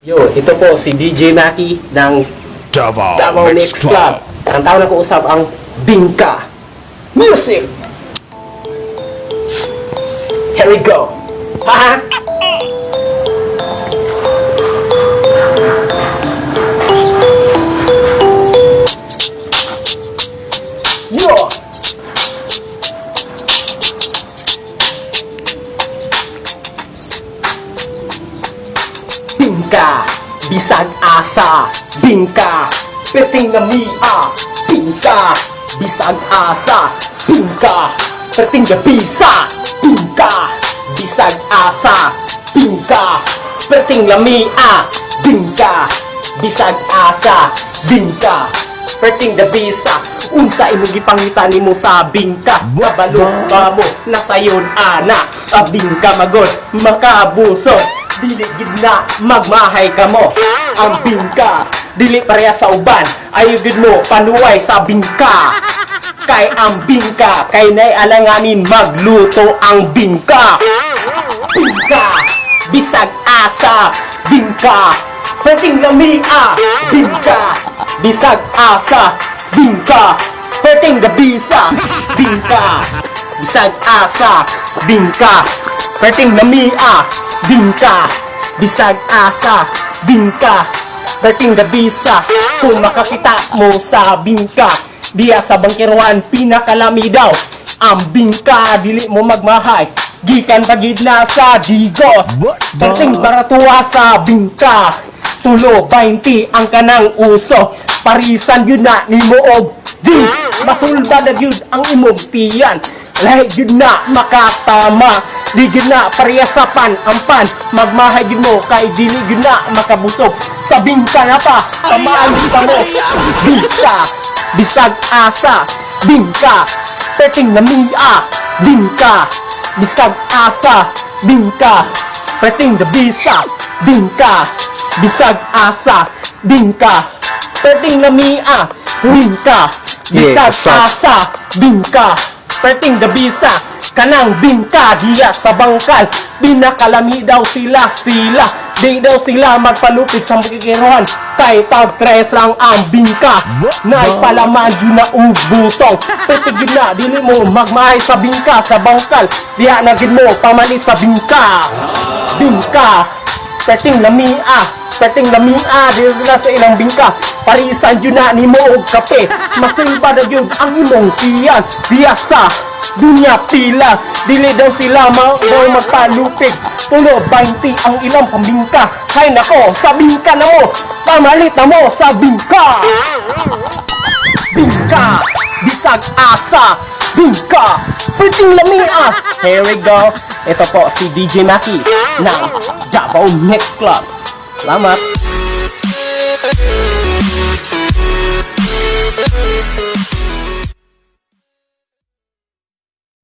Yo, ito po si DJ Maki ng Davao Mix Club. Ang tawag na ko usap ang Bingka Music. Here we go. Haha. Yo. Bingka, bisag asa. Bingka, peting na mia. Bingka, bisag asa. Bingka, peting na bisa. Bingka, bisag asa. Bingka, peting na mia. Bingka, bisag asa. Bingka, peting na bisa. Unsa imong gipangita nimo sa bingka? Kabalo ba mo na sayon ana? Sa bingka magod makabuso. Dili gid na magmahay ka mo. Ang bingka dili pareha sa uban. Ayo gid mo panuway sa bingka. Kay ang bingka kay nay alanganin magluto ang bingka. Bingka bisag asa. Bingka peting lamia. Bingka bisag asa. Bingka peting gabisa. Bingka bisag asa. Bingka peting lamia. Bingka bisag asa. Bingka peting gabisa. Kung makakita mo sa bingka diya sa bangkiruan pinakalami daw. Ang bingka dili mo magmahay gikan bagid na sa digos. Peting baratuwa sa bingka. Tulo 20 ang kanang uso. Parisan yun na ni mo og dis. Masulba na yun ang imong tiyan. Lahat yun na makatama. Di yun na pariyasapan ang pan. Magmahay yun mo kay dili yun na makabusog. Sa bingka na pa tamaan ka mo. Bingka bisag asa. Bingka peting na mia. Bingka bisag asa. Bingka peting na bisa. Bingka bisag asa. Bingka peting na mia. Bingka bisag asa. Bingka peting na bisa. Kanang bingka diya sa bangkal. Binakalami daw sila. Di daw sila magpalupit sa magigiruhan. Kay tag tres lang ang bingka. Naipalaman yun na ubutong. Petigin na dili mo magmahay sa bingka sa bangkal. Diya nagin mo pamalit sa bingka. Bingka peting lamia. Peting lamia dili na sa ilang bingka. Parisan yun na ni mo og kape. Masimba na yun ang imong tiyan. Biyasa dunya pila. Dili daw sila daw magpalupig. Tulo 20 ang ilang pambingka. Hay nako, sa bingka na mo. Pamalit na mo sa bingka. Bingka bisag asa. Bingka peting lamia. Here we go. Ito po si DJ Maki ng Davao Mix Club. Salamat.